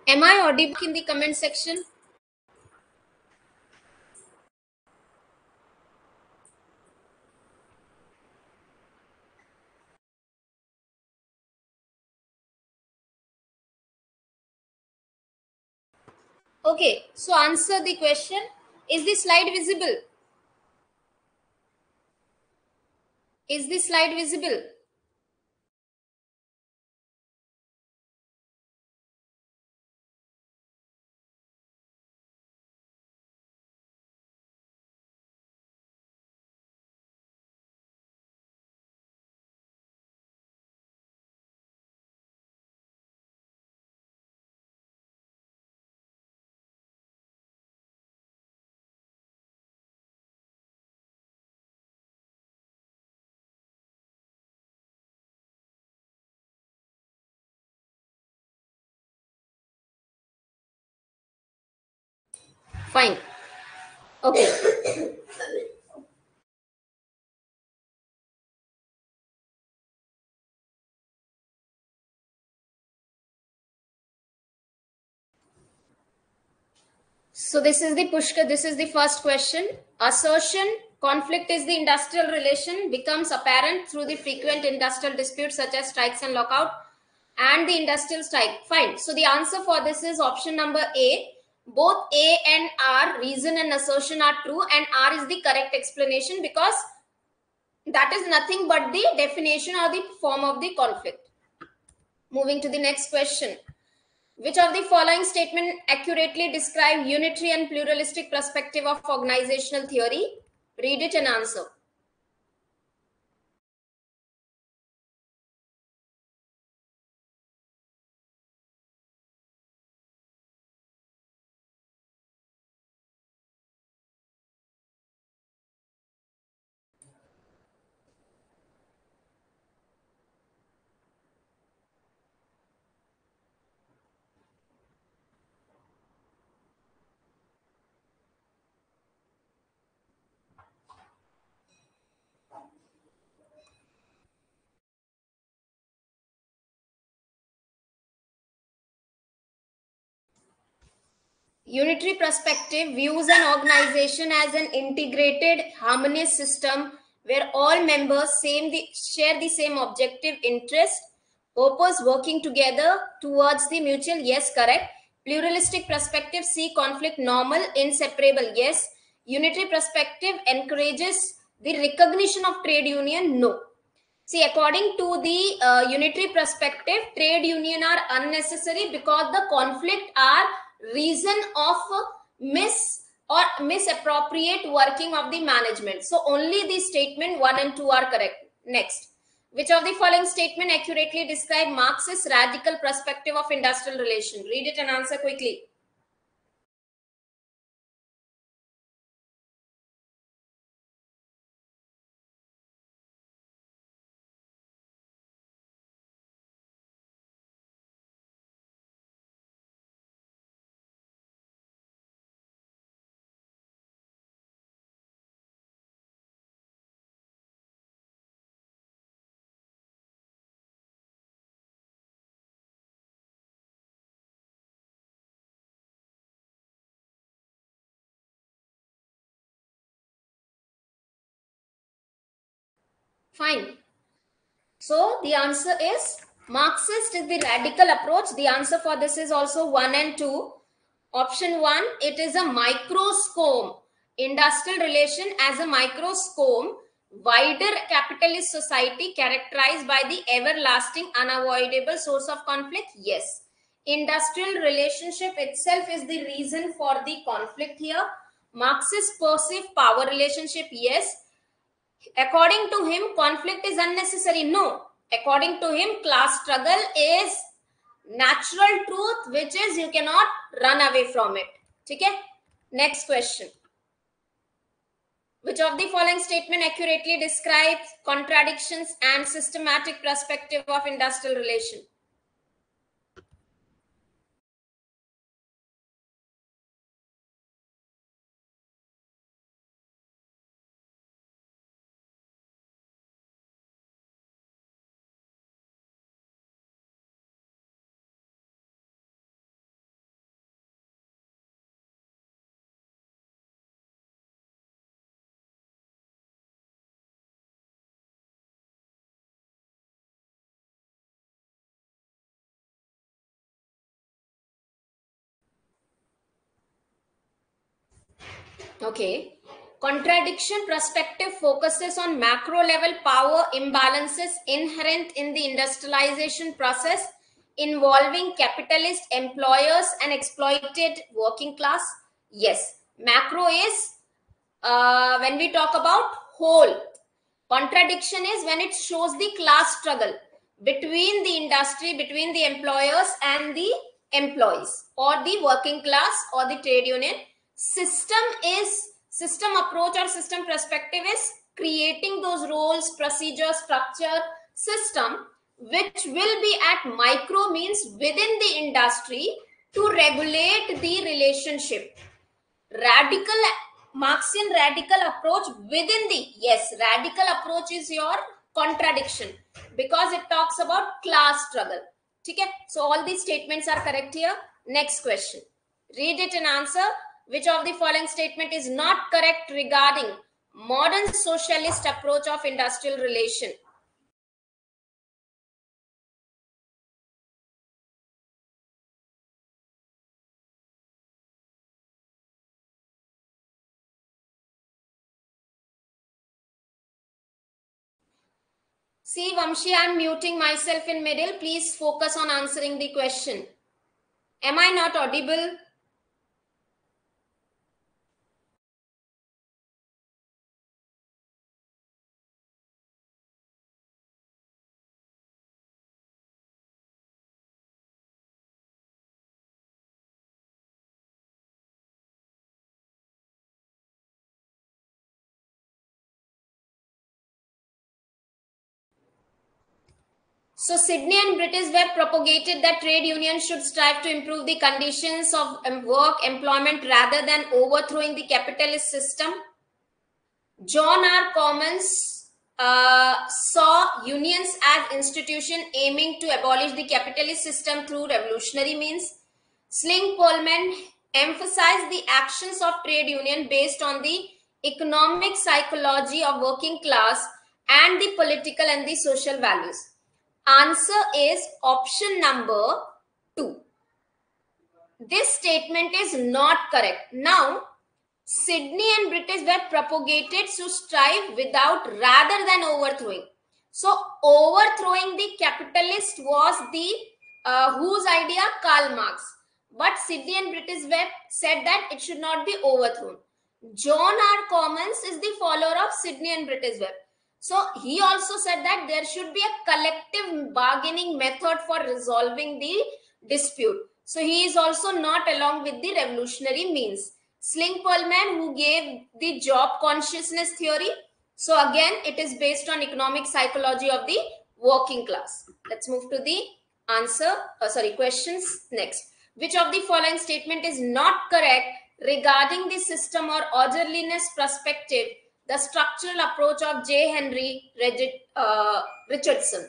Am I audible in the comment section? Okay, so answer the question. Is the slide visible? Is the slide visible? Fine. Okay. So this is the Pushkar. This is the first question. Assertion: conflict is the industrial relation becomes apparent through the frequent industrial disputes such as strikes and lockout and the industrial strike. Fine. So the answer for this is option number A. Both A and R, reason and assertion, are true, and R is the correct explanation because that is nothing but the definition or the form of the conflict. Moving to the next question. Which of the following statement accurately describe unitary and pluralistic perspective of organizational theory? Read it and answer. Unitary perspective views an organization as an integrated, harmonious system where all members share the same objective interest, purpose, working together towards the mutual. Yes, correct. Pluralistic perspective see conflict normal, inseparable. Yes. Unitary perspective encourages the recognition of trade union. No. See, according to the unitary perspective, trade union are unnecessary because the conflict are reason of mis or misappropriate working of the management. So only the statement 1 and 2 are correct. Next. Which of the following statement accurately describe Marxist radical perspective of industrial relation? Read it and answer quickly. Fine. So the answer is Marxist is the radical approach. The answer for this is also 1 and 2. Option 1, it is a microscope. Industrial relation as a microscope, wider capitalist society characterized by the everlasting unavoidable source of conflict. Yes. Industrial relationship itself is the reason for the conflict here. Marxist perceive power relationship. Yes. According to him, conflict is unnecessary. No. According to him, class struggle is natural truth, which is you cannot run away from it. Okay? Next question. Which of the following statement accurately describes contradictions and systematic perspective of industrial relation? Okay. Contradiction perspective focuses on macro level power imbalances inherent in the industrialization process involving capitalist employers and exploited working class. Yes, macro is when we talk about whole. Contradiction is when it shows the class struggle between the industry, between the employers and the employees, or the working class or the trade union. System approach or system perspective is creating those roles, procedure, structure, system which will be at micro, means within the industry, to regulate the relationship. Radical Marxian radical approach within the, yes, radical approach is your contradiction because it talks about class struggle. Okay, so all these statements are correct here. Next question, read it and answer. Which of the following statement is not correct regarding modern socialist approach of industrial relation? See, Vamshi, I'm muting myself in middle. Please focus on answering the question. Am I not audible? So Sydney and British Webb propagated that trade unions should strive to improve the conditions of work, employment, rather than overthrowing the capitalist system. John R. Commons saw unions as institution aiming to abolish the capitalist system through revolutionary means. Sling Pullman emphasized the actions of trade union based on the economic psychology of working class and the political and the social values. Answer is option number 2. This statement is not correct. Now, Sydney and British were propagated to strive without rather than overthrowing. So, overthrowing the capitalist was the whose idea? Karl Marx. But Sydney and British were said that it should not be overthrown. John R. Commons is the follower of Sydney and British Webb. So he also said that there should be a collective bargaining method for resolving the dispute. So he is also not along with the revolutionary means. Sling Pullman, who gave the job consciousness theory. So again, it is based on economic psychology of the working class. Let's move to the questions next. Which of the following statement is not correct regarding the system or orderliness perspective, the structural approach of J. Henry Richardson?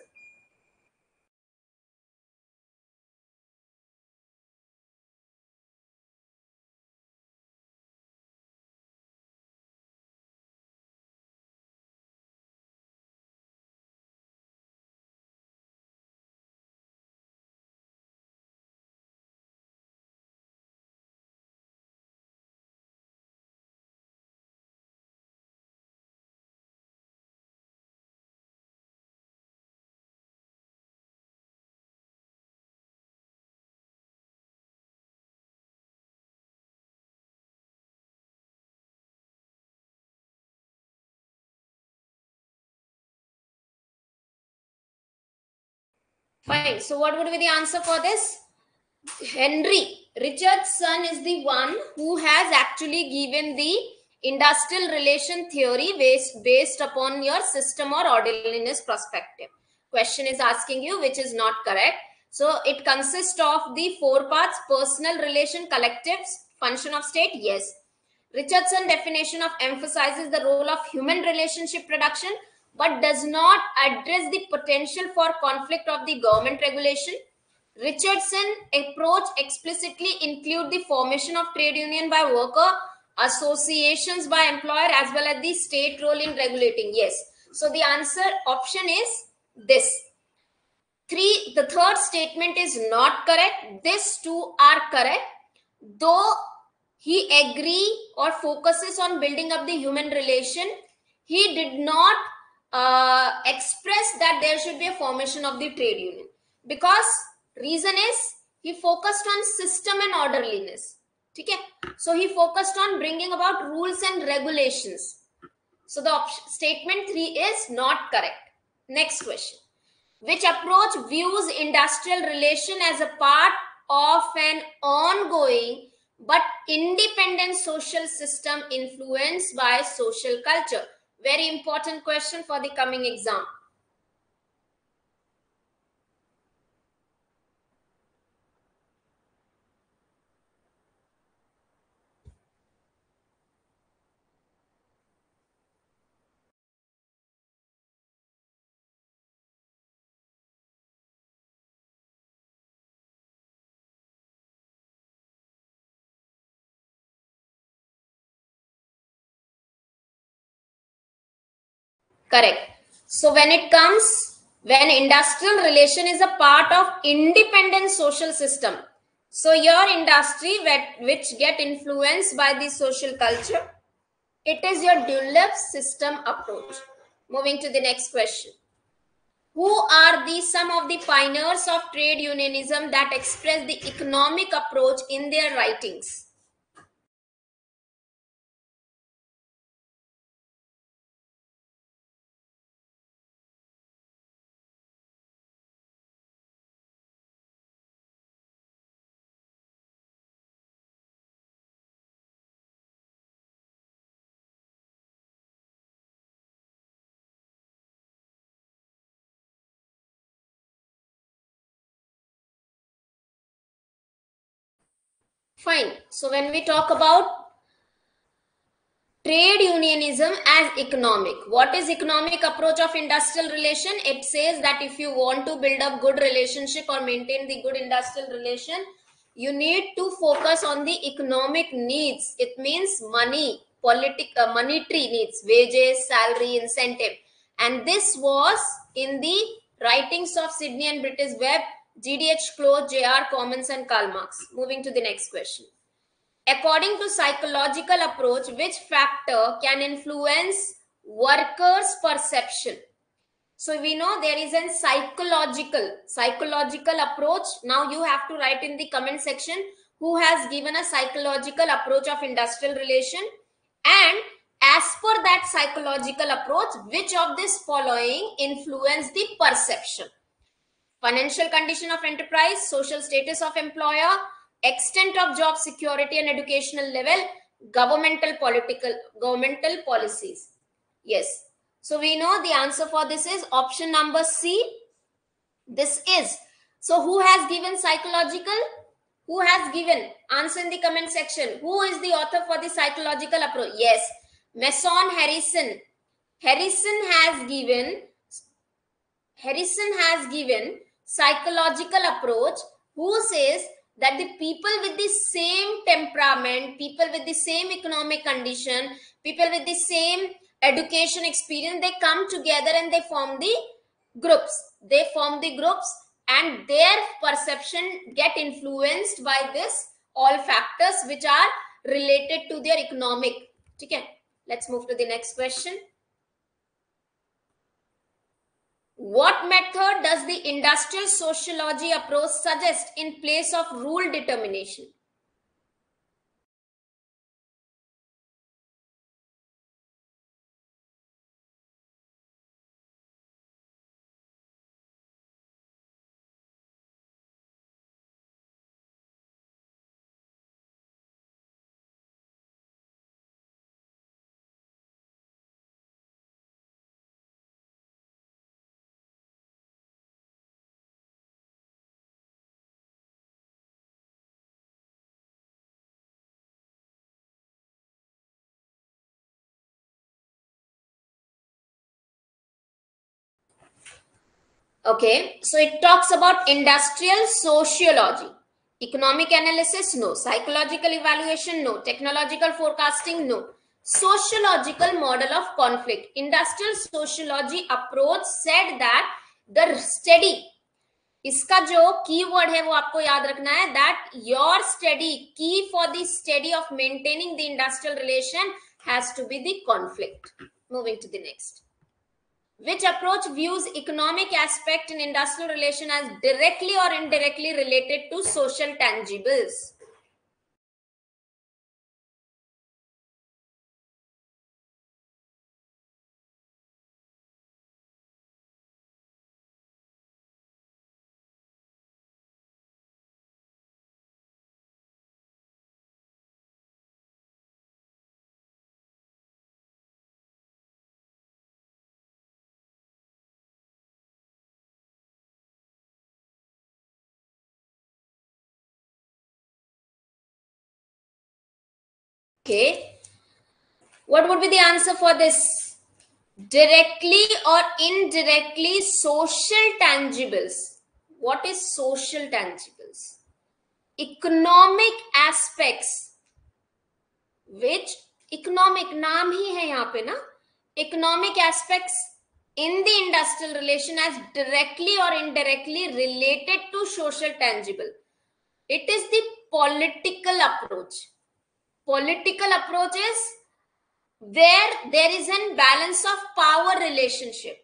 Fine. So what would be the answer for this? Henry Richardson is the one who has actually given the industrial relation theory based upon your system or orderliness perspective. Question is asking you which is not correct. So it consists of the 4 parts: personal relation, collectives, function of state. Yes. Richardson definition of emphasizes the role of human relationship production but does not address the potential for conflict of the government regulation. Richardson approach explicitly include the formation of trade union by worker, associations by employer, as well as the state role in regulating. Yes. So the answer option is this. The third statement is not correct. These two are correct. Though he agree or focuses on building up the human relation. He did not express that there should be a formation of the trade union, because reason is he focused on system and orderliness. Okay? So he focused on bringing about rules and regulations. So the statement 3 is not correct. Next question. Which approach views industrial relation as a part of an ongoing but independent social system influenced by social culture? Very important question for the coming exam. Correct. So when industrial relation is a part of independent social system, so your industry which get influenced by the social culture, it is your Dunlop system approach. Moving to the next question. Who are some of the pioneers of trade unionism that express the economic approach in their writings? Fine. So when we talk about trade unionism as economic, what is economic approach of industrial relation? It says that if you want to build up good relationship or maintain the good industrial relation, you need to focus on the economic needs. It means money, monetary needs, wages, salary, incentive. And this was in the writings of Sidney and British Webb, GDH Close, J.R. Commons, and Karl Marx. Moving to the next question. According to psychological approach, which factor can influence workers' perception? So we know there is a psychological approach. Now you have to write in the comment section who has given a psychological approach of industrial relation, and as per that psychological approach, which of this following influence the perception? Financial condition of enterprise, social status of employer, extent of job security and educational level, governmental policies. Yes. So we know the answer for this is option number C. This is. So who has given psychological? Who has given? Answer in the comment section. Who is the author for the psychological approach? Yes. Mason Harrison. Harrison has given psychological approach, who says that the people with the same temperament, people with the same economic condition, people with the same education experience, they come together and they form the groups. And their perception get influenced by this all factors which are related to their economic. Okay, let's move to the next question. What method does the industrial sociology approach suggest in place of rule determination? Okay, so it talks about industrial sociology. Economic analysis, no. Psychological evaluation, no. Technological forecasting, no. Sociological model of conflict. Industrial sociology approach said that the study इसका जो keyword है वो आपको याद रखना है, that your study key for the study of maintaining the industrial relation has to be the conflict. Moving to the next. Which approach views economic aspect in industrial relation as directly or indirectly related to social tangibles? Okay, what would be the answer for this? Directly or indirectly social tangibles. What is social tangibles? Economic aspects, which economic नाम ही है यहाँ पे ना, economic aspects in the industrial relation as directly or indirectly related to social tangible. It is the political approach. Political approach is where there is a balance of power relationship,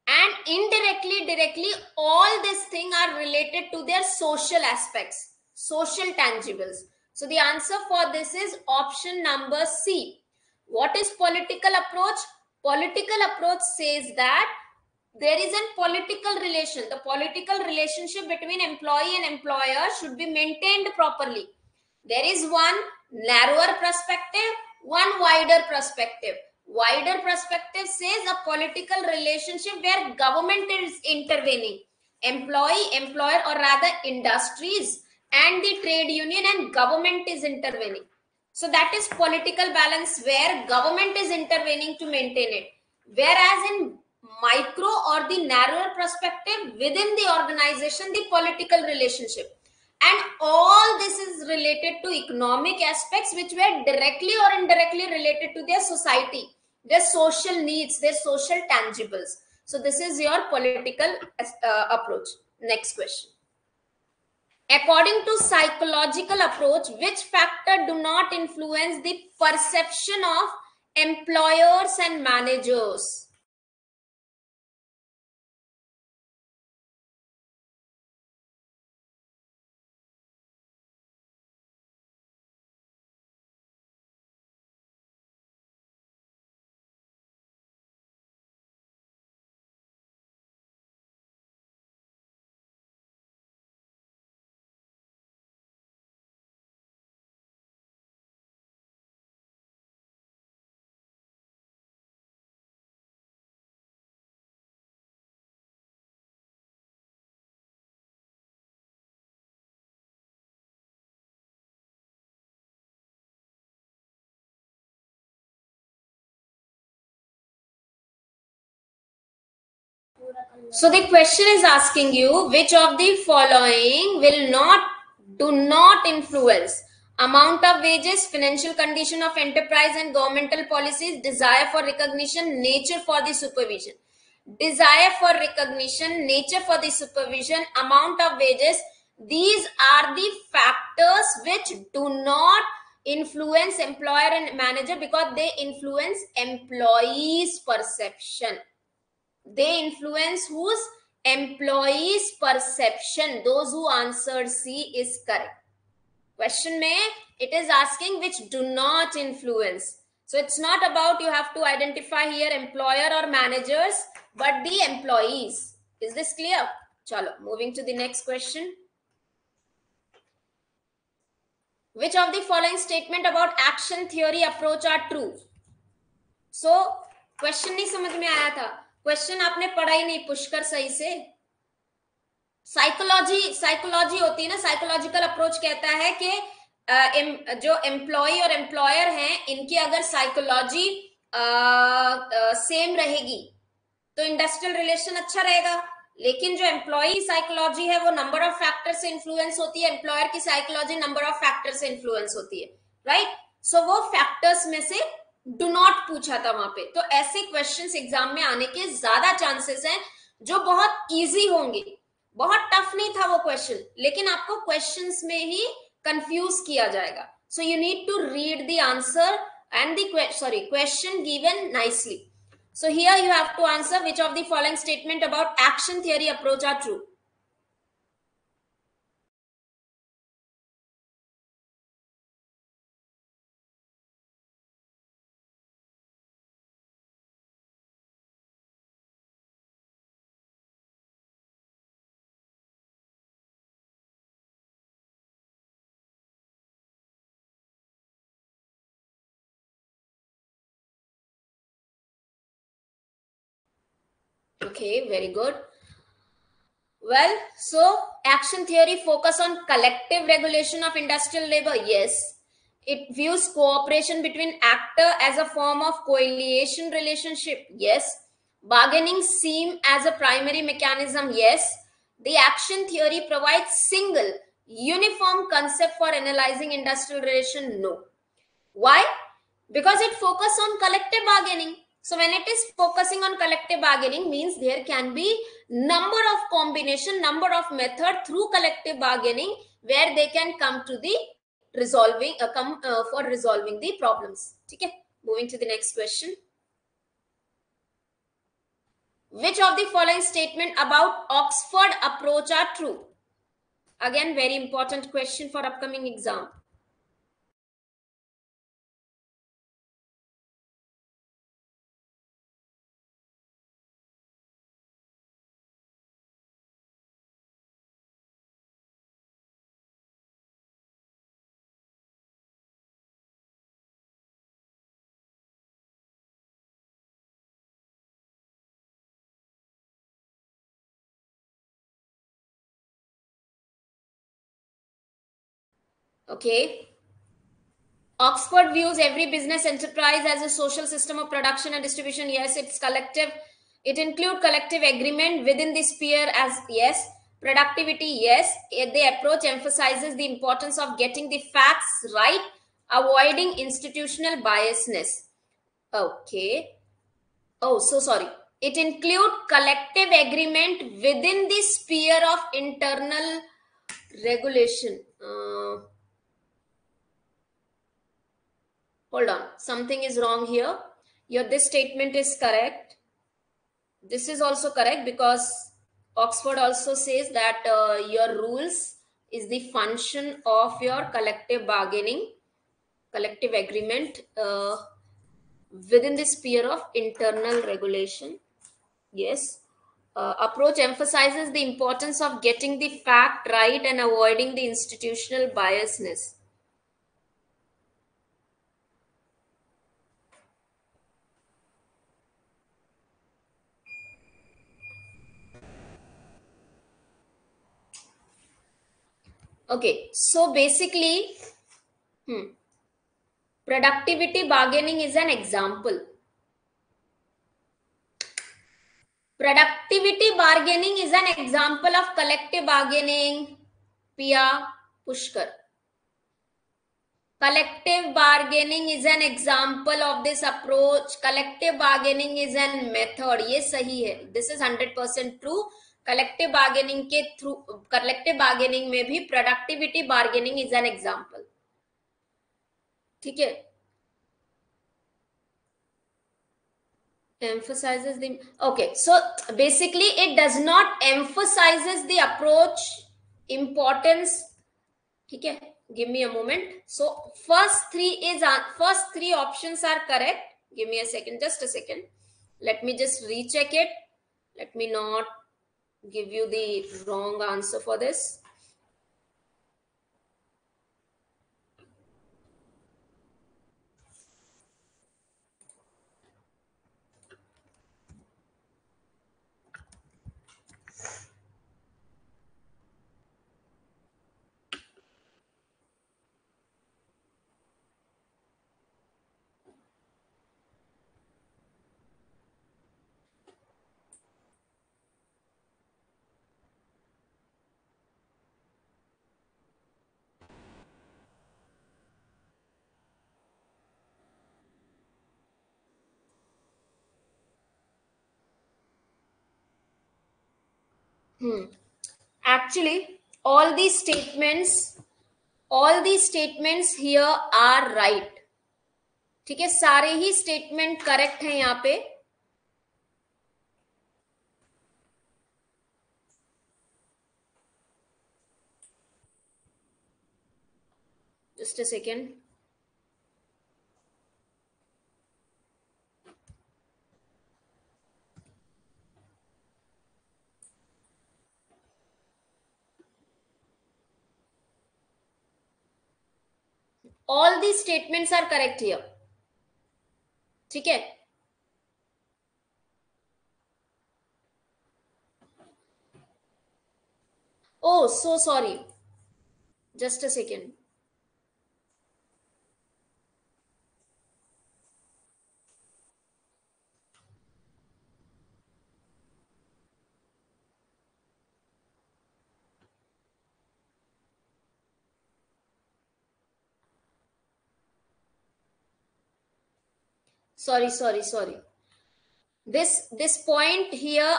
and indirectly, directly, all these things are related to their social aspects, social tangibles. So the answer for this is option number C. What is political approach? Political approach says that there is a political relation. The political relationship between employee and employer should be maintained properly. There is one narrower perspective, one wider perspective. Wider perspective says a political relationship where government is intervening, employee, employer, or rather industries and the trade union and government is intervening. So that is political balance where government is intervening to maintain it. Whereas in micro or the narrower perspective within the organization, the political relationship. And all this is related to economic aspects which were directly or indirectly related to their society, their social needs, their social tangibles. So this is your political approach. Next question. According to psychological approach, which factor do not influence the perception of employers and managers? So the question is asking you which of the following do not influence amount of wages, financial condition of enterprise and governmental policies, desire for recognition, nature for the supervision. Desire for recognition, nature for the supervision, amount of wages, these are the factors which do not influence employer and manager because they influence employees' perception. They influence whose? Employees' perception. Those who answered C is correct. Question mein it is asking which do not influence. So it's not about you have to identify here employer or managers, but the employees. Is this clear? Chalo, moving to the next question. Which of the following statement about action theory approach are true? So question नहीं समझ में आया था, question आपने पढ़ा ही नहीं पुष्कर सही से. साइकोलॉजी होती है ना, साइकोलॉजिकल अप्रोच कहता है कि जो एम्प्लॉय और एम्प्लॉयर हैं इनकी अगर साइकोलॉजी सेम रहेगी तो इंडस्ट्रियल रिलेशन अच्छा रहेगा. लेकिन जो एम्प्लॉय साइकोलॉजी है वो नंबर ऑफ फैक्टर से इन्फ्लुएंस होती है, एम्प्लॉयर की साइकोलॉजी नंबर ऑफ फैक्टर से इन्फ्लुएंस होती है, राइट. सो वो फैक्टर्स में से डू नॉट पूछा था वहां पे. तो ऐसे क्वेश्चंस एग्जाम में आने के ज्यादा चांसेस हैं जो बहुत इजी होंगे. बहुत टफ नहीं था वो क्वेश्चन, लेकिन आपको क्वेश्चंस में ही कंफ्यूज किया जाएगा. So you need to read the answer and the question given nicely. So here you have to answer which of the following statement about action theory approach are true. Okay, very good. Well, so action theory focus on collective regulation of industrial labor. Yes. It views cooperation between actor as a form of coalition relationship. Yes. Bargaining seem as a primary mechanism. Yes. The action theory provides single uniform concept for analyzing industrial relation. No. Why? Because it focuses on collective bargaining. So when it is focusing on collective bargaining means there can be number of combination, number of method through collective bargaining where they can come to the resolving for resolving the problems. Okay, moving to the next question. Which of the following statement about Oxford approach are true? Again, very important question for upcoming exam. Okay, Oxford views every business enterprise as a social system of production and distribution. Yes, it's collective. It includes collective agreement within the sphere as yes. Productivity, yes. The approach emphasizes the importance of getting the facts right, avoiding institutional biasness. Okay. Oh, so sorry. It includes collective agreement within the sphere of internal regulation. Hold on, something is wrong here. Your this statement is correct. This is also correct because Oxford also says that your rules is the function of your collective bargaining, collective agreement within the sphere of internal regulation. Yes. Approach emphasizes the importance of getting the fact right and avoiding the institutional biasness. Okay, so basically, productivity bargaining is an example. Productivity bargaining is an example of collective bargaining. Pia Pushkar. Collective bargaining is an example of this approach. Collective bargaining is an method. ये सही है. This is 100% true. Collective bargaining के through collective bargaining में भी productivity bargaining is an example. ठीक है. Emphasizes the okay. So basically, it does not emphasizes the approach importance. ठीक है. Give me a moment. So first three options are correct. Give me a second, just a second. Let me just recheck it. Let me not give you the wrong answer for this. Actually, all these statements here are right. ठीक है, सारे ही statement correct हैं यहाँ पे. Just a second. All these statements are correct here. ठीक है. Oh, so sorry. Just a second. Sorry. This point here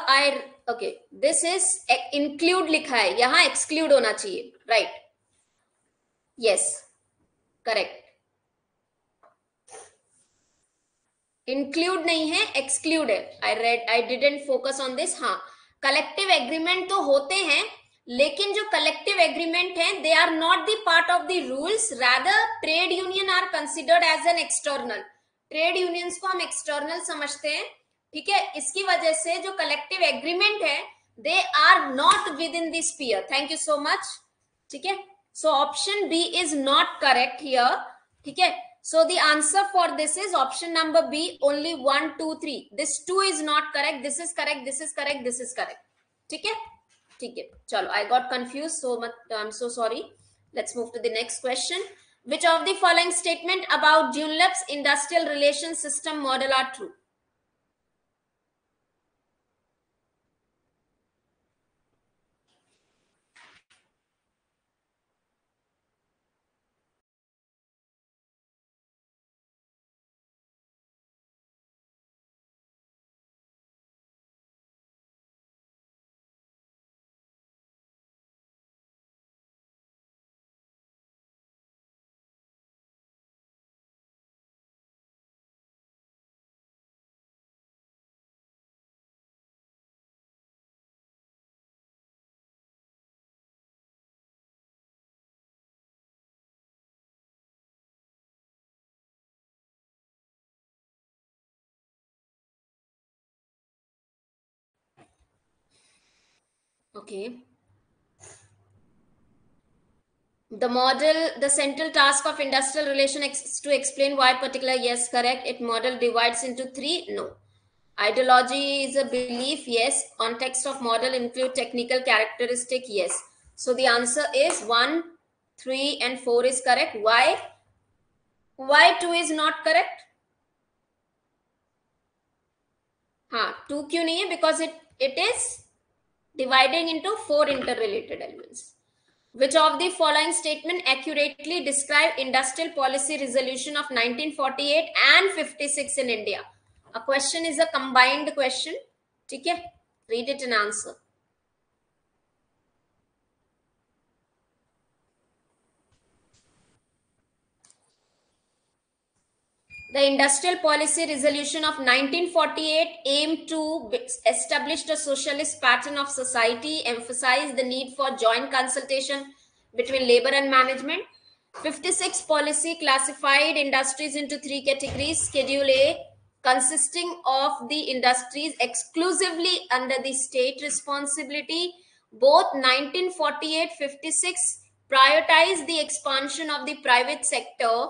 okay, this is include लिखा है, यहाँ exclude होना चाहिए. Right? Yes, correct. इंक्लूड नहीं है, एक्सक्लूड है. I didn't focus on this. हाँ, कलेक्टिव एग्रीमेंट तो होते हैं, लेकिन जो कलेक्टिव एग्रीमेंट है they are not the part of the rules. Rather trade union are considered as an external. Trade unions को हम एक्सटर्नल समझते हैं. ठीक है, इसकी वजह से जो कलेक्टिव एग्रीमेंट है they are not within this sphere. Thank you so much. ठीक है, so option B is not correct here. ठीक है, so the answer for this is option number B, only 1 2 3. This 2 is not correct, this is correct, this is correct, this is correct. ठीक है, ठीक है. चलो, I got confused, so much. I'm so sorry. Let's move to the next question. Which of the following statement about Dunlop's industrial relation system model are true? Okay. The model, the central task of industrial relation is to explain why particular. Yes, correct. It model divides into 3. No. Ideology is a belief. Yes. Context of model include technical characteristic. Yes. So the answer is 1, 3 and 4 is correct. Why? Why 2 is not correct? हाँ, 2 क्यों नहीं है? Because it is dividing into 4 interrelated elements. Which of the following statement accurately describe industrial policy resolution of 1948 and 56 in India? A question is a combined question. ठीक है? Read it and answer. The Industrial Policy Resolution of 1948 aimed to establish a socialist pattern of society, emphasize the need for joint consultation between labor and management. 56 policy classified industries into 3 categories. Schedule A, consisting of the industries exclusively under the state responsibility. Both 1948-56 prioritize the expansion of the private sector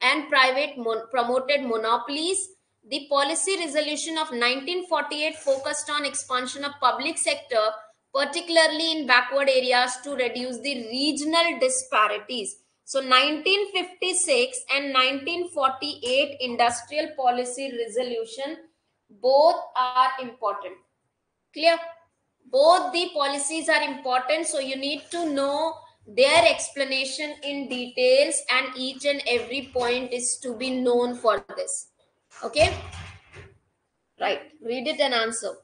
and private promoted monopolies. The policy resolution of 1948 focused on expansion of public sector, particularly in backward areas, to reduce the regional disparities. So 1956 and 1948 industrial policy resolution, both are important. Clear? Both the policies are important, so you need to know their explanation in details, and each and every point is to be known for this. Okay? Right. Read it and answer.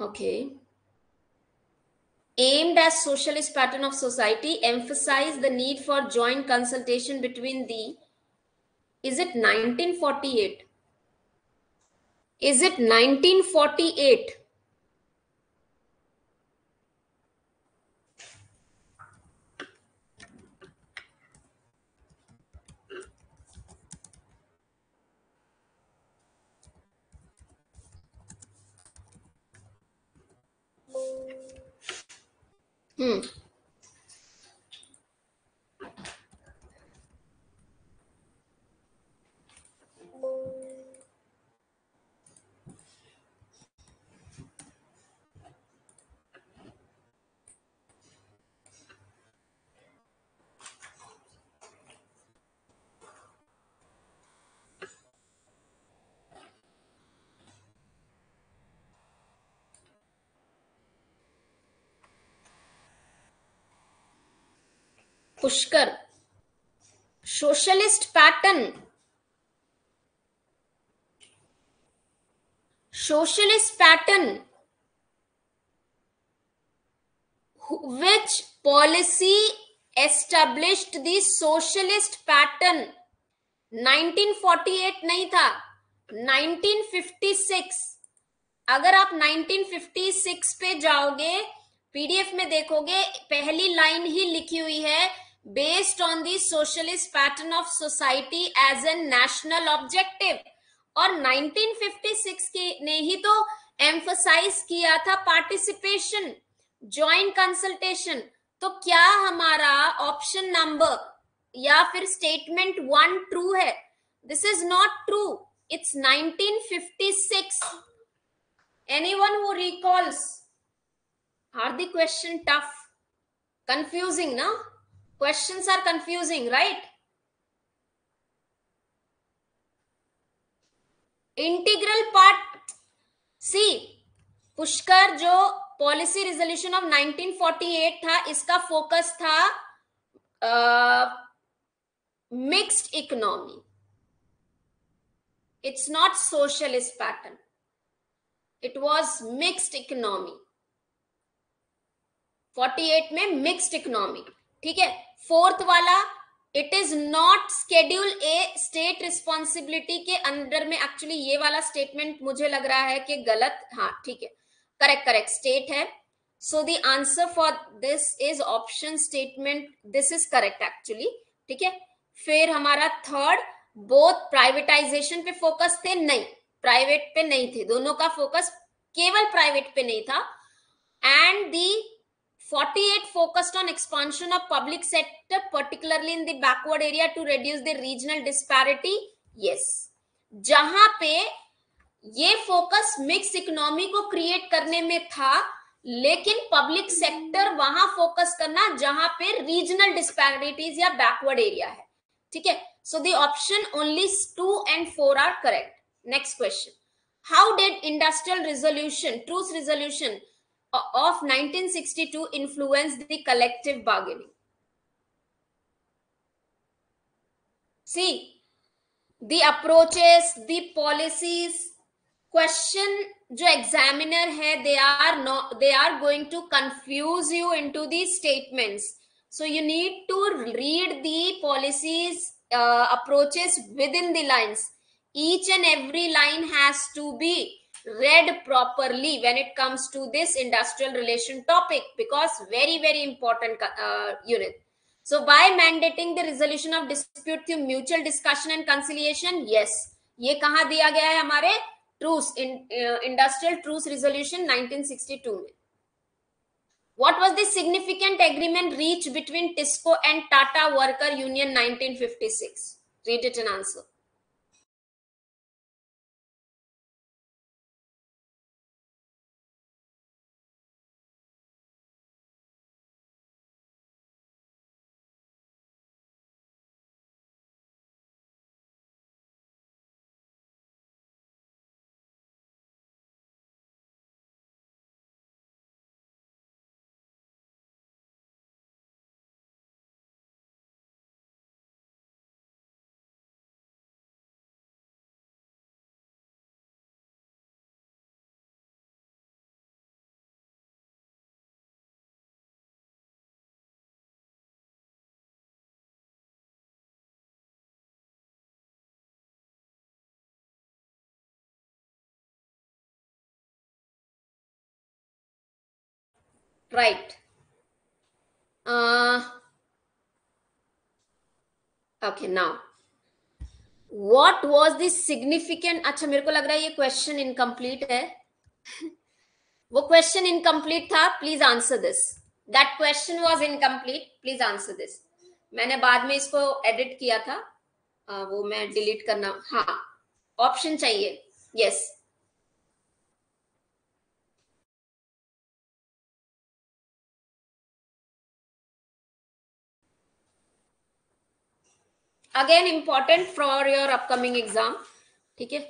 Okay. Aimed at socialist pattern of society, emphasize the need for joint consultation between the. Is it 1948? Is it 1948? Hmm. Pushkar. Socialist pattern. Socialist pattern. Which policy established the socialist pattern? 1948 नहीं था, 1956. अगर आप 1956 पे जाओगे, PDF में देखोगे, पहली line ही लिखी हुई है, based on the socialist pattern of society as an national objective. और 1956 के ने ही तो एम्फसाइज किया था पार्टिसिपेशन, ज्वाइंट कंसल्टेशन. तो क्या हमारा ऑप्शन नंबर या फिर स्टेटमेंट 1 ट्रू है? This is not true. It's 1956. Anyone who recalls? Are the question tough? Confusing, no? Questions are confusing, right? Integral part. See, Pushkar जो पॉलिसी रिजोल्यूशन ऑफ 1948 था, इसका focus था mixed economy. It's not socialist pattern. It was mixed economy. 48 में mixed economy. ठीक है. Fourth वाला, it is not schedule A state responsibility के under में. एक्चुअली ये वाला स्टेटमेंट मुझे लग रहा है कि गलत. हाँ ठीक है, करेक्ट करेक्ट स्टेट है. So the answer for this is option statement. This is correct actually. ठीक है. फिर हमारा थर्ड, बोथ प्राइवेटाइजेशन पे फोकस थे? नहीं, प्राइवेट पे नहीं थे. दोनों का फोकस केवल प्राइवेट पे नहीं था. And the 48 focused on expansion of public sector, particularly in the backward area to reduce the regional disparity. Yes. जहां पे ये फोकस मिक्स इकोनॉमी को क्रिएट करने में था, लेकिन पब्लिक सेक्टर वहां फोकस करना जहां पे रीजनल डिस्पैरिटीज या बैकवर्ड एरिया है. ठीक है. So the option only 2 and 4 are correct. Next question. How did industrial resolution, truce resolution of 1962 influenced the collective bargaining? See, the approaches, the policies. Question जो examiner है, they are going to confuse you into these statements. So you need to read the policies, approaches within the lines. Each and every line has to be read properly when it comes to this industrial relation topic, because very important unit. So by mandating the resolution of dispute through mutual discussion and conciliation, yes, ये कहाँ दिया गया है? हमारे truce, industrial truce resolution 1962 में. What was the significant agreement reached between TISCO and Tata Worker Union 1956? Read it and answer. Right. uh, okay, now what was the significant, अच्छा मेरे को लग रहा है ये क्वेश्चन इनकम्प्लीट है. वो क्वेश्चन इनकम्प्लीट था, please answer this. That question was incomplete, please answer this. मैंने बाद में इसको एडिट किया था. वो मैं डिलीट करना, हाँ. ऑप्शन चाहिए. Yes. Again important for your upcoming exam. ठीक है.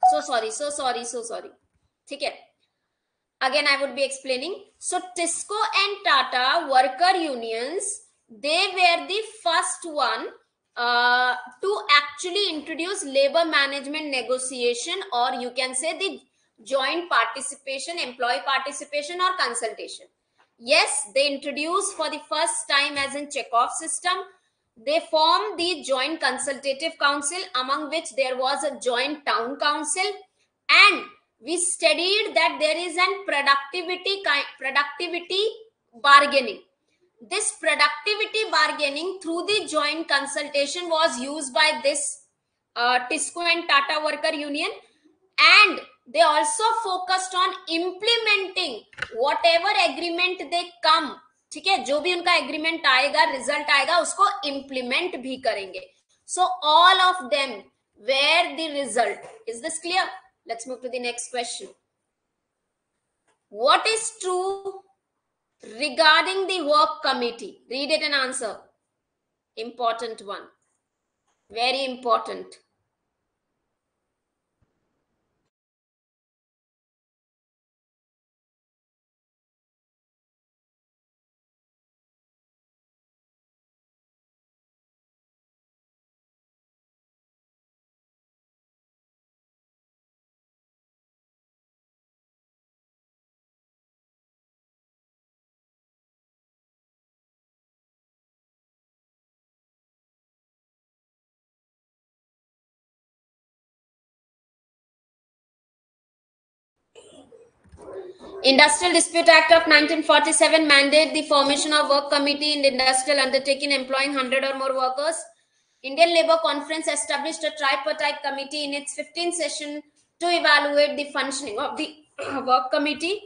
So sorry. ठीक है. Again, I would be explaining. So Tisco and Tata worker unions, they were the first one to actually introduce labor management negotiation, or you can say the joint participation, employee participation or consultation. Yes, they introduced for the first time as in Chekhov system. They formed the joint consultative council, among which there was a joint town council, and we studied that there is an productivity bargaining. This productivity bargaining through the joint consultation was used by this Tisco and Tata worker union, and they also focused on implementing whatever agreement they come. ठीक है, जो भी उनका agreement आएगा, result आएगा, उसको implement भी करेंगे. So all of them were the result. Is this clear? Let's move to the next question. What is true regarding the work committee? Read it and answer. Important one. Very important. Industrial Dispute Act of 1947 mandate the formation of work committee in industrial undertaking employing 100 or more workers. Indian Labour Conference established a tripartite committee in its 15th session to evaluate the functioning of the work committee.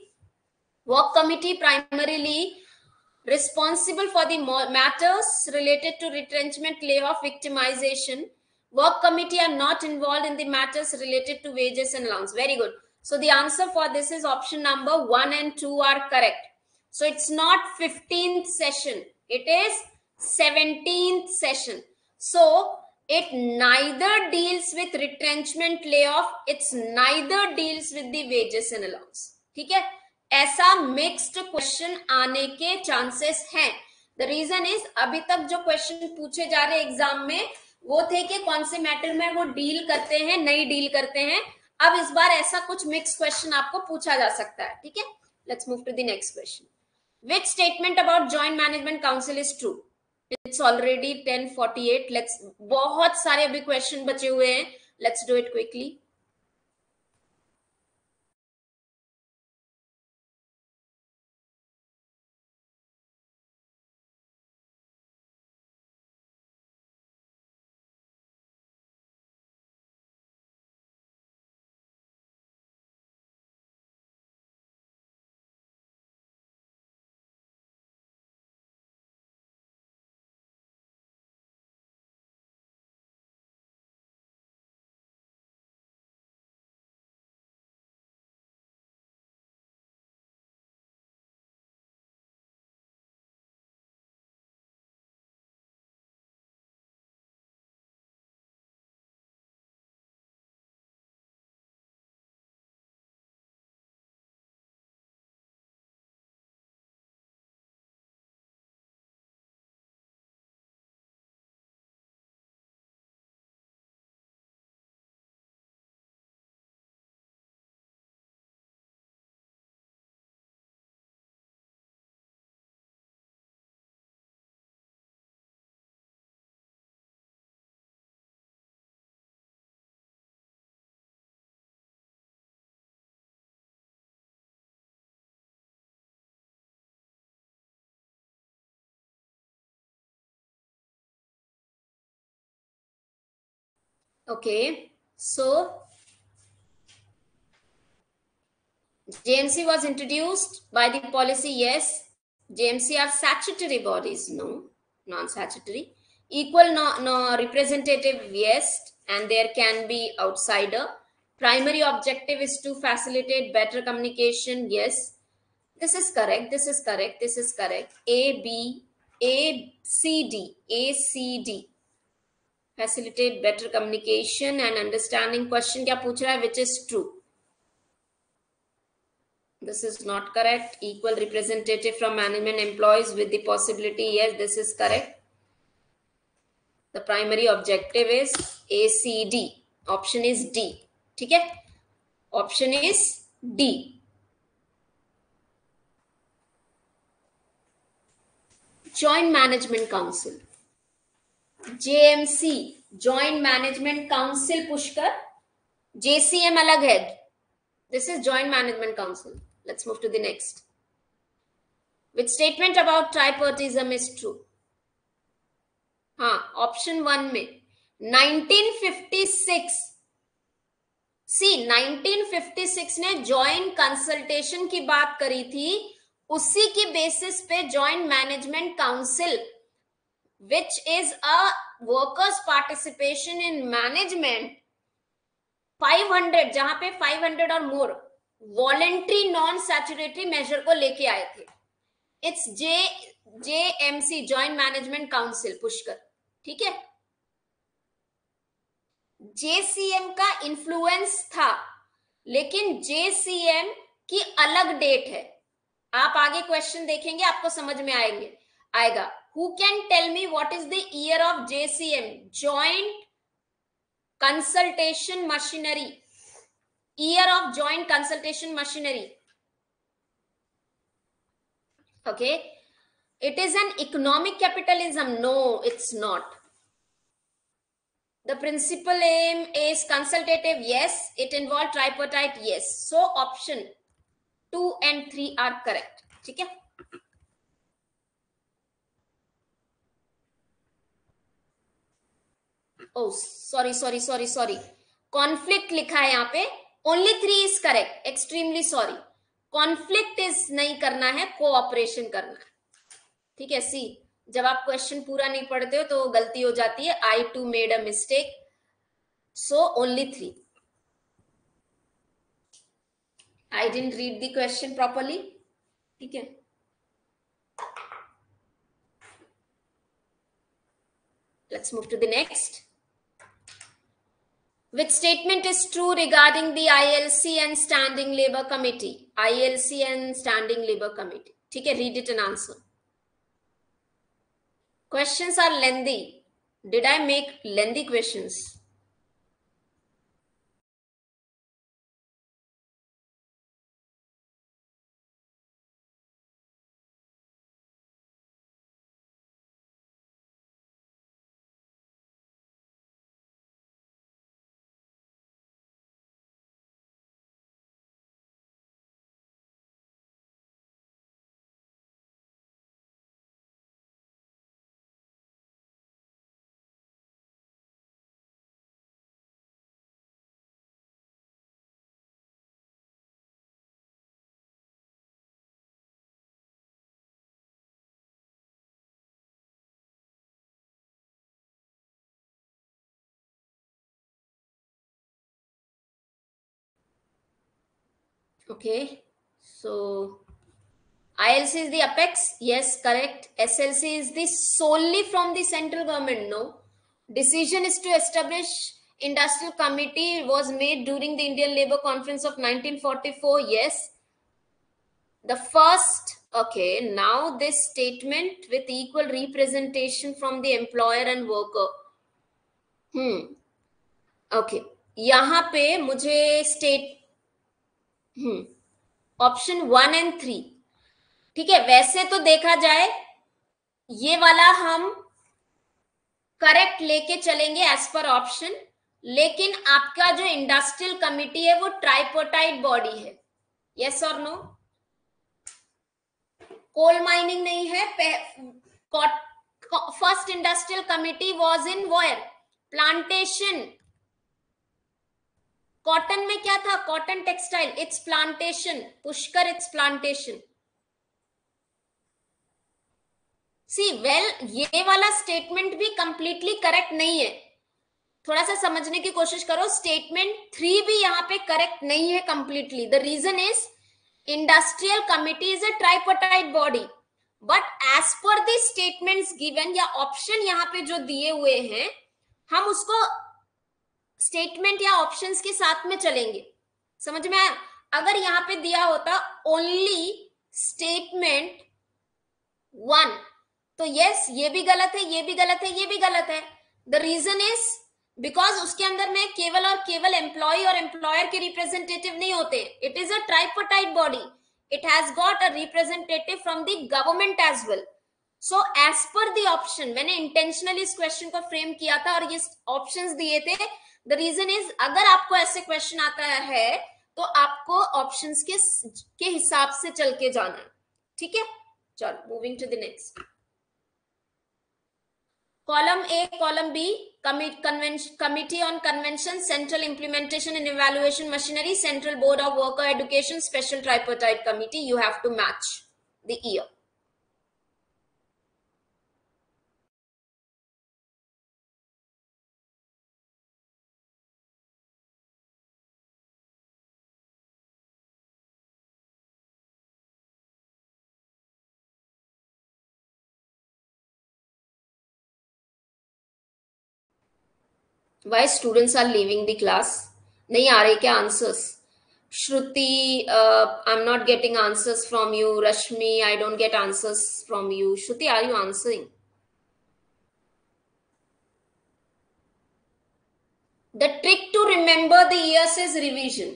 Work committee primarily responsible for the matters related to retrenchment, layoff, victimization. Work committee are not involved in the matters related to wages and allowance. Very good. So the answer for this is option number 1 and 2 are correct. So it's not 15th session. It is 17th session. So it neither deals with retrenchment, layoff. It's neither deals with the wages and allowance. ठीक है? ऐसा mixed question आने के chances हैं. The reason is, अभी तक जो question पूछे जा रहे एग्जाम में वो थे कि कौन से मैटर में वो डील करते हैं, नहीं डील करते हैं. अब इस बार ऐसा कुछ मिक्स क्वेश्चन आपको पूछा जा सकता है. ठीक है. Let's move to the next question. Which statement about joint management council is true? It's already 10:48. Let's, बहुत सारे अभी क्वेश्चन बचे हुए हैं. Let's do it quickly. Okay, so JMC was introduced by the policy, yes. JMC are statutory bodies, no, non-statutory. Equal, no, representative, yes, and there can be outsider. Primary objective is to facilitate better communication, yes. This is correct, this is correct, this is correct. A, B, A, C, D, A, C, D. Facilitate better communication and understanding. Question क्या पूछ रहा है? Which is true? This is not correct. Equal representative from management employees with the possibility. Yes, this is correct. The primary objective is ACD. Option is D. ठीक है? Option is D. Joint Management Council. JMC. Joint Management Council Pushkar. JCM अलग है. This is Joint Management Council. Let's move to the next. Which statement about tripartism is true? हाँ, option 1 में 1956 1956 ने joint consultation की बात करी थी. उसी की बेसिस पे joint management council, which is a workers participation in management, 500, जहां पे 500 और मोर वॉलेंट्री नॉन सैचुरेटरी मेजर को लेके आए थे. It's JMC, joint management council Pushkar. ठीक है, JCM का इन्फ्लुएंस था, लेकिन JCM की अलग डेट है. आप आगे क्वेश्चन देखेंगे, आपको समझ में आएगा. Who can tell me what is the year of JCM, Joint Consultation Machinery? Year of Joint Consultation Machinery. Okay, it is an economic capitalism. No, it's not. The principal aim is consultative. Yes. It involved tripartite. Yes. So option 2 and 3 are correct. ठीक है. Oh, sorry. Conflict लिखा है यहाँ पे. Only 3 is correct. Extremely sorry. Conflict is नहीं करना है, cooperation करना है. ठीक है. सी, जब आप क्वेश्चन पूरा नहीं पढ़ते हो तो गलती हो जाती है. I too made a mistake. So only 3. I didn't read the question properly. ठीक है. Let's move to the next. Which statement is true regarding the ILC and Standing Labour Committee? ILC and Standing Labour Committee. ठीक है, read it and answer. Questions are lengthy. Did I make lengthy questions? Okay, so ILC is the apex. Yes, correct. SLC is the solely from the central government. No. Decision is to establish industrial committee was made during the Indian Labour Conference of 1944. Yes. The first, okay, now this statement with equal representation from the employer and worker. Okay. यहाँ पे मुझे state option 1 and 3. ठीक है, वैसे तो देखा जाए ये वाला हम करेक्ट लेके चलेंगे एज पर ऑप्शन, लेकिन आपका जो इंडस्ट्रियल कमिटी है वो ट्राइपोर्टाइट बॉडी है. यस और नो? कोल माइनिंग नहीं है. First industrial committee was in where? Plantation. Cotton में क्या था? Cotton textile, it's plantation. Pushkar, it's plantation. See well, ये वाला स्टेटमेंट भी कंप्लीटली करेक्ट नहीं है. थोड़ा सा समझने की कोशिश करो. स्टेटमेंट 3 भी यहाँ पे करेक्ट नहीं है completely. The reason is industrial committee is a tripartite body, but as per the statements given या ऑप्शन यहाँ पे जो दिए हुए हैं, हम उसको स्टेटमेंट या ऑप्शंस के साथ में चलेंगे. समझ में आया? अगर यहाँ पे दिया होता ओनली स्टेटमेंट 1, तो यस, ये भी गलत है, ये भी गलत है, ये भी गलत है. द रीजन इज बिकॉज उसके अंदर में केवल और केवल एम्प्लॉय और एम्प्लॉयर के रिप्रेजेंटेटिव नहीं होते. It is a tripartite body. It has got a representative from the government as well. So as per the option, मैंने इंटेंशनली इस क्वेश्चन को फ्रेम किया था और ये ऑप्शंस दिए थे. द रीजन इज अगर आपको ऐसे क्वेश्चन आता है तो आपको ऑप्शंस के हिसाब से चल के जाना है. ठीक है, चलो moving to the next. Column A, column B, Committee on Convention, Central Implementation and Evaluation Machinery, Central Board of Worker Education, Special Tripartite Committee. You have to match the year. Why students are leaving the class? नहीं आ रहे क्या answers? Shruti, I'm not getting answers from you. Rashmi, I don't get answers from you. Shruti, are you answering? The trick to remember the years is revision.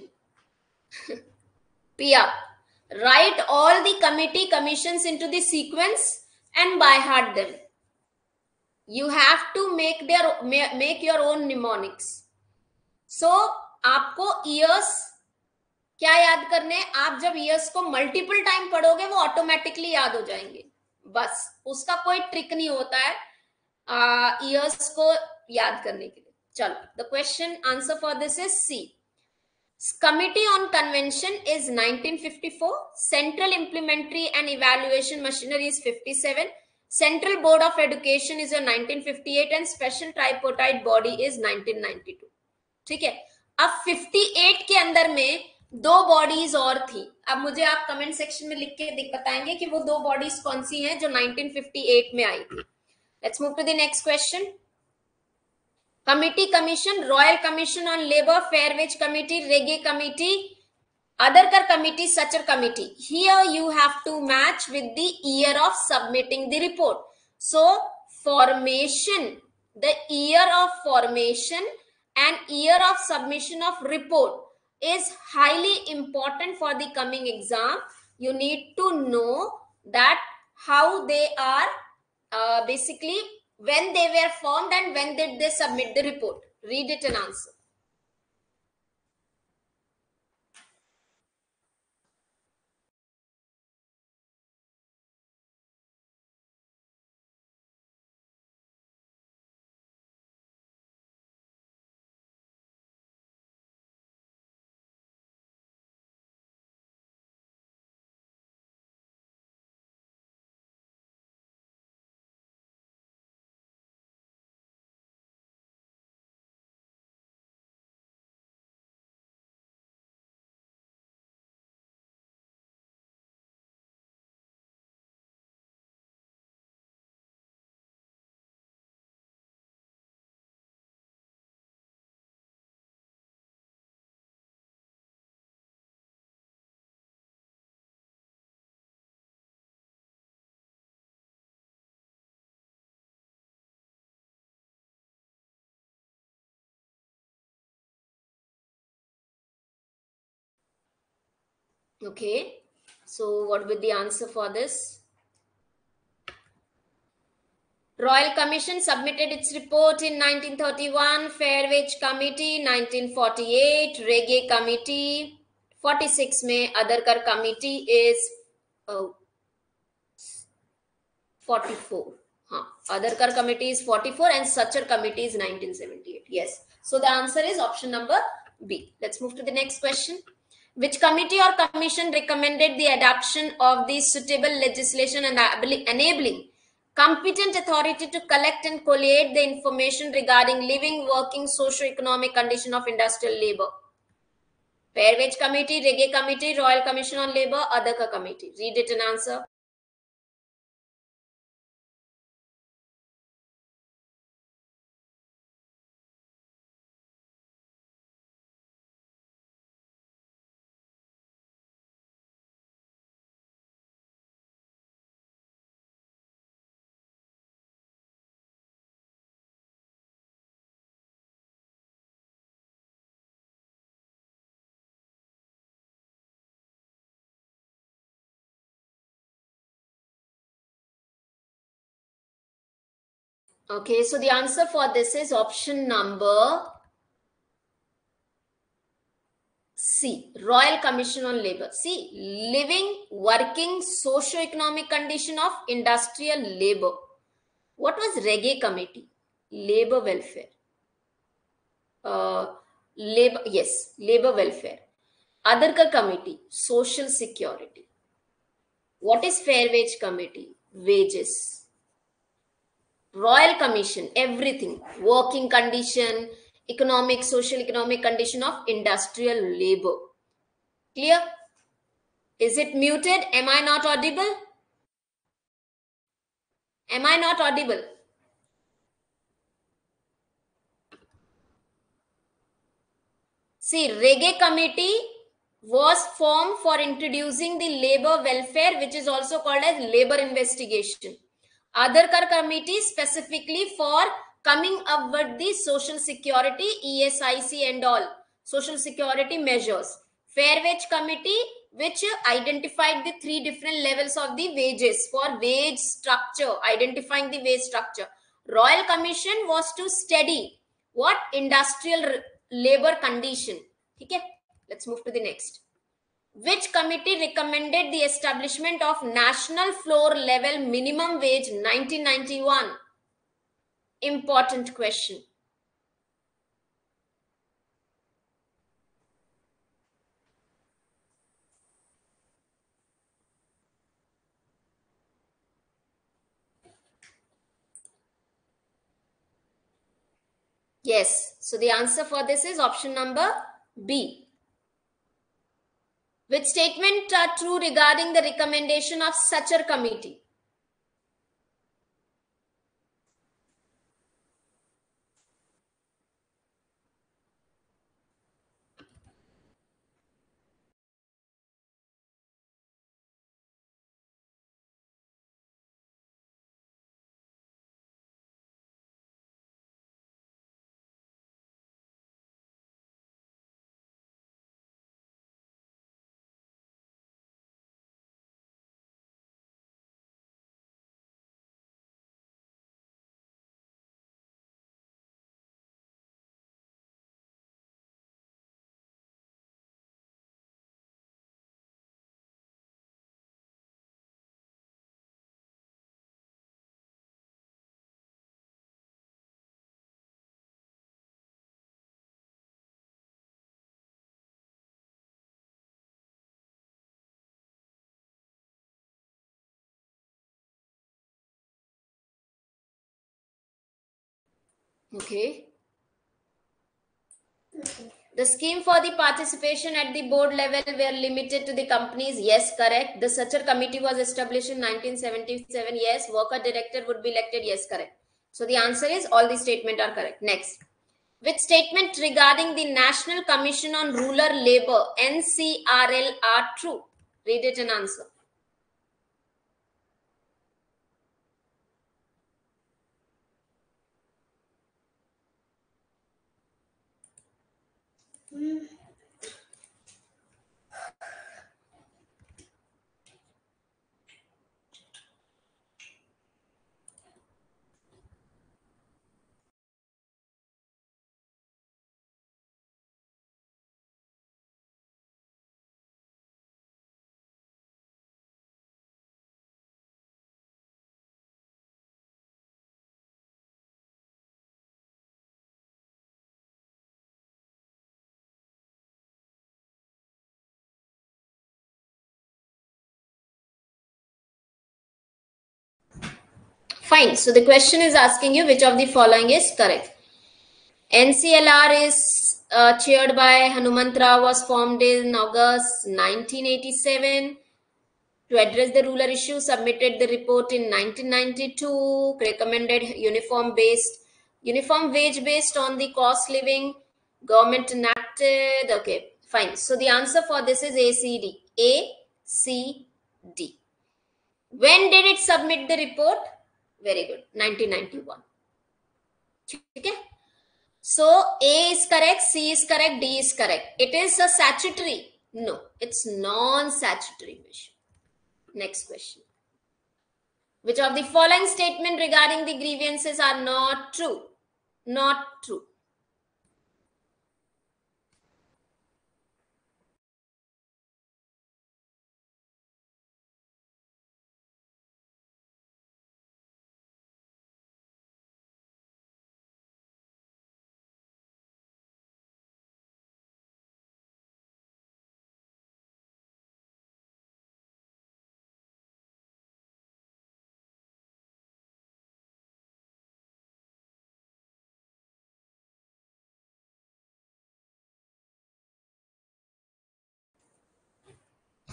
Pia, write all the committee commissions into the sequence and by heart them. You have to make your own mnemonics. So आपको years क्या याद करने? आप जब years को multiple time पढ़ोगे वो automatically याद हो जाएंगे. बस उसका कोई ट्रिक नहीं होता है years को याद करने के लिए. चलो, the question answer for this is C. Committee on Convention is 1954. Central Implementary and Evaluation Machinery is 57. Central Board of Education is 1958 and Special Tripartite Body is 1992. ठीक है. अब 58 के अंदर में 2 बॉडीज और थी. अब मुझे आप कमेंट सेक्शन में लिख के बताएंगे कि वो 2 बॉडीज कौन सी हैं जो 1958 में आई थी. Let's move to the next question. Committee Commission, Royal Commission on Labor, Fair Wage Committee, Reggae Committee, Adarkar Committee, Sachar Committee. Here you have to match with the year of submitting the report. So formation, the year of formation and year of submission of report is highly important for the coming exam. You need to know that how they are basically when they were formed and when did they submit the report. Read it and answer. Okay, so what would the answer for this? Royal Commission submitted its report in 1931, Fair Wage Committee 1948, Reggae Committee 46 में, Adarkar Committee is 44. Adarkar Committee is 44 and Sachar Committee is 1978. Yes. So the answer is option number B. Let's move to the next question. Which committee or commission recommended the adoption of the suitable legislation and enabling competent authority to collect and collate the information regarding living, working, socio-economic condition of industrial labor? Fair Wage Committee, Reggae Committee, Royal Commission on Labor, Adhikar Committee. Read it and answer. Okay, so the answer for this is option number C, Royal Commission on Labor. See, living, working, socio-economic condition of industrial labor. What was Reggae Committee? Labor welfare. Labor welfare. Adhikar Committee, social security. What is Fair Wage Committee? Wages. Royal Commission, everything. Working condition, economic, social economic condition of industrial labor. Clear? Is it muted? Am I not audible? Am I not audible? See, Reggae Committee was formed for introducing the labor welfare, which is also called as labor investigation. Adhikar Committee specifically for coming up with the social security, ESIC and all social security measures. Fair Wage Committee, which identified the three different levels of the wages for wage structure, identifying the wage structure. Royal Commission was to study what industrial labor condition. Okay, let's move to the next. Which committee recommended the establishment of national floor level minimum wage 1991? Important question. Yes, so the answer for this is option number B. Which statement are true regarding the recommendation of Sachar committee? Okay. The scheme for the participation at the board level were limited to the companies. Yes, correct. The Sachar committee was established in 1977. Yes, worker director would be elected. Yes, correct. So the answer is all the statement are correct. Next. Which statement regarding the National Commission on Rural Labor, NCRL, are true? Read it and answer. Fine. So the question is asking you which of the following is correct. NCLR is chaired by Hanumantra, was formed in August 1987 to address the rural issue, submitted the report in 1992, recommended uniform wage based on the cost living, government enacted. Okay, fine. So the answer for this is ACD. ACD. When did it submit the report? Very good. 1991. Okay. So A is correct, C is correct, D is correct. It is a statutory. No, it's non-statutory measure. Next question. Which of the following statement regarding the grievances are not true? Not true.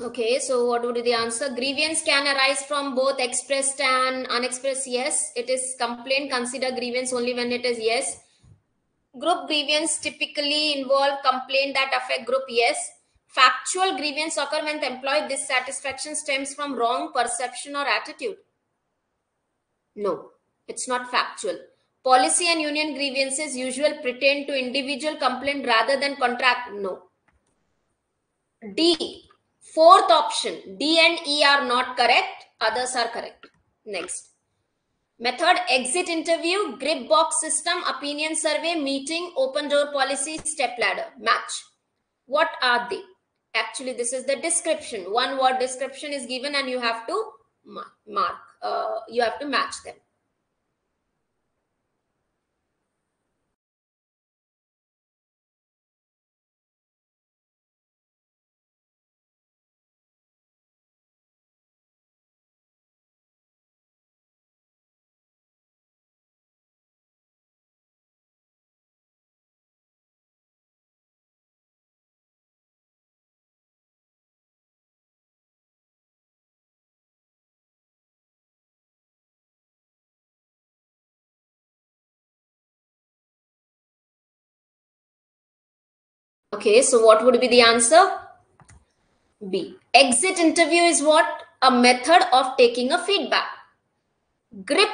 Okay, so what would be the answer? Grievance can arise from both expressed and unexpressed. Yes, it is complaint. Consider grievance only when it is yes. Group grievance typically involve complaint that affect group. Yes. Factual grievance occur when the employee dissatisfaction stems from wrong perception or attitude. No, it's not factual. Policy and union grievances usually pertain to individual complaint rather than contract. No. D. Fourth option. D and E are not correct. Others are correct. Next. Method: exit interview, grip box system, opinion survey, meeting, open door policy, step ladder. Match. What are they? Actually, this is the description. One word description is given and you have to mark. You have to match them. Okay, so what would be the answer? B. Exit interview is what? A method of taking a feedback. Grip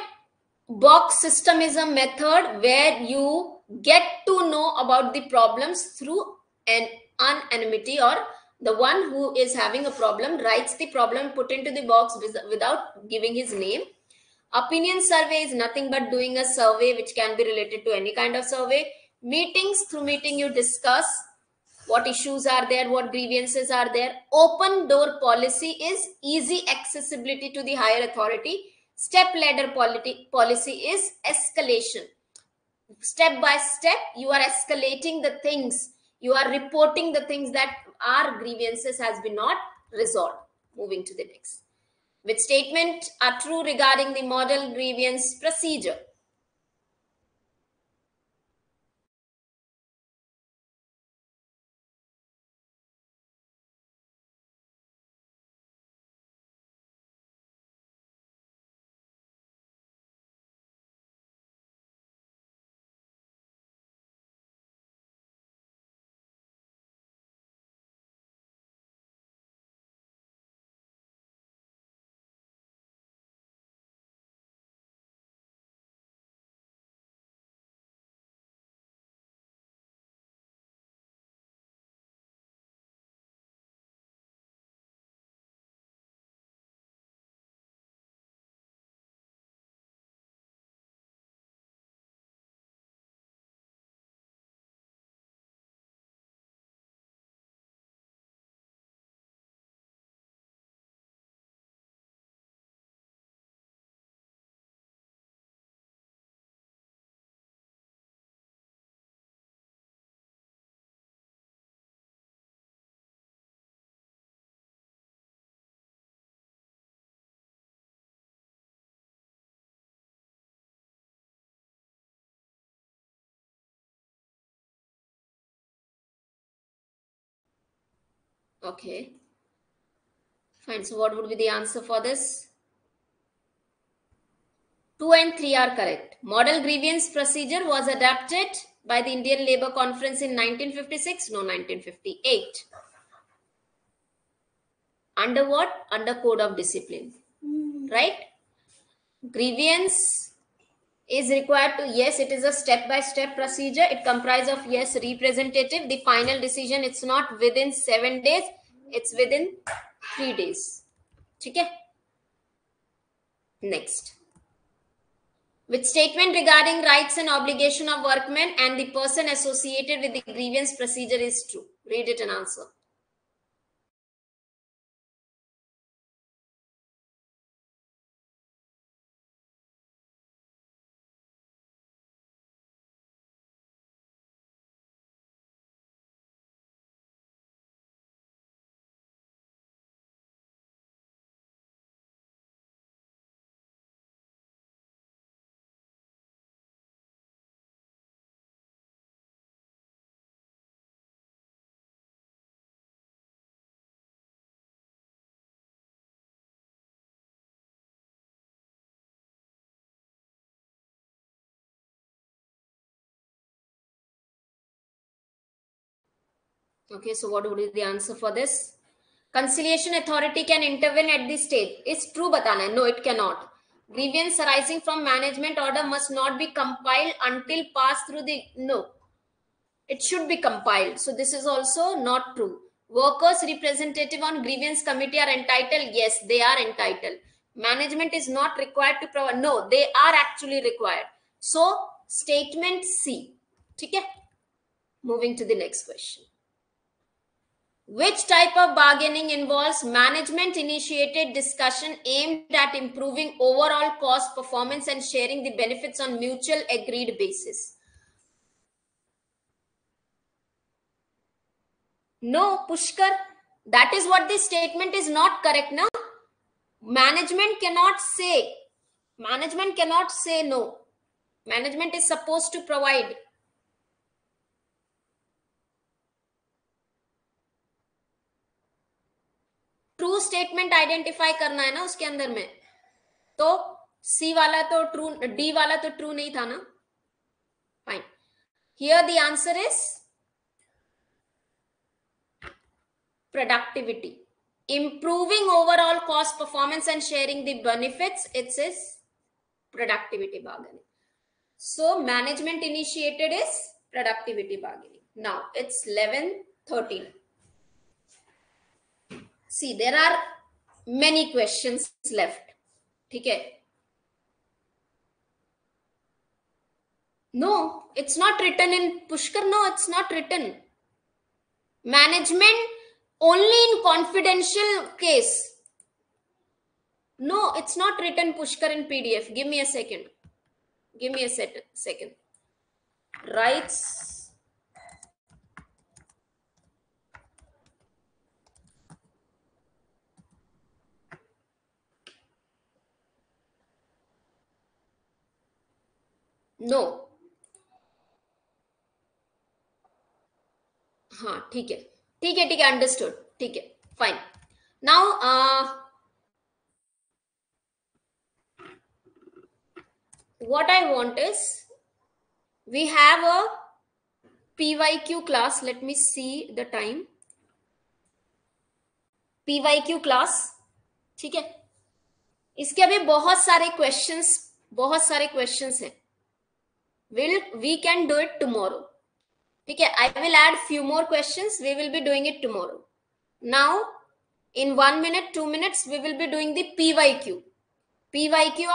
box system is a method where you get to know about the problems through an anonymity, or the one who is having a problem writes the problem, put into the box without giving his name. Opinion survey is nothing but doing a survey which can be related to any kind of survey. Meetings, through meeting you discuss what issues are there, what grievances are there. Open door policy is easy accessibility to the higher authority. Step ladder policy is escalation. Step by step you are escalating the things, you are reporting the things that are grievances has been not resolved. Moving to the next. Which statement are true regarding the model grievance procedure? Okay, fine. So what would be the answer for this? 2 and 3 are correct. Model grievance procedure was adapted by the Indian Labour Conference in 1956. No, 1958. Under what? Under Code of Discipline. Right? Grievance is required to, yes, it is a step-by-step procedure. It comprises of, yes, representative. The final decision, it's not within 7 days. It's within 3 days. Okay? Next. Which statement regarding rights and obligation of workmen and the person associated with the grievance procedure is true? Read it and answer. Okay, so what would be the answer for this? Conciliation authority can intervene at this stage. It's true batana hai. No, it cannot. Grievance arising from management order must not be compiled until passed through the, no. It should be compiled. So this is also not true. Workers representative on grievance committee are entitled. Yes, they are entitled. Management is not required to provide. No, they are actually required. So statement C. Okay? Moving to the next question. Which type of bargaining involves management initiated discussion aimed at improving overall cost performance and sharing the benefits on mutual agreed basis? No, Pushkar, that is what this statement is not correct now. Management cannot say no. Management is supposed to provide. True statement identify करना है ना उसके अंदर में, तो सी वाला तो true, D वाला तो ट्रू नहीं था ना. Fine. Here the answer is productivity. Improving overall cost performance and sharing the benefits, it is productivity bargaining. So management initiated is productivity bargaining. Now it's 11:13. See, there are many questions left. Okay. No, it's not written in Pushkar. No, it's not written. Management only in confidential case. No, it's not written, Pushkar, in PDF. Give me a second. Give me a second. Rights. No. हाँ ठीक है, ठीक है, ठीक है, understood, ठीक है, fine. Now what I want is, we have a PYQ class. Let me see the time. PYQ class, ठीक है. इसके अभी बहुत सारे क्वेश्चंस हैं. We can do it tomorrow. ठीक है. I will add few more questions. We will be doing it tomorrow. Now, in 1 minute, 2 minutes, we will be doing the PYQ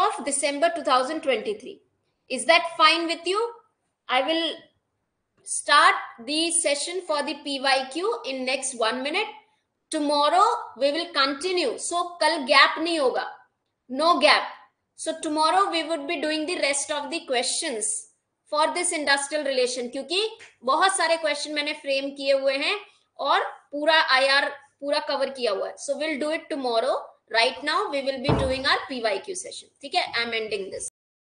of December 2023. Is that fine with you? I will start the session for the PYQ in next 1 minute. Tomorrow we will continue. So kal gap nahi hoga. No gap. So tomorrow we would be doing the rest of the questions for this industrial relation, क्योंकि बहुत सारे question मैंने frame किए हुए हैं और पूरा IR पूरा कवर किया हुआ है. So we'll do it tomorrow. Right now we will be doing our PYQ session. ठीक है. I'm ending this.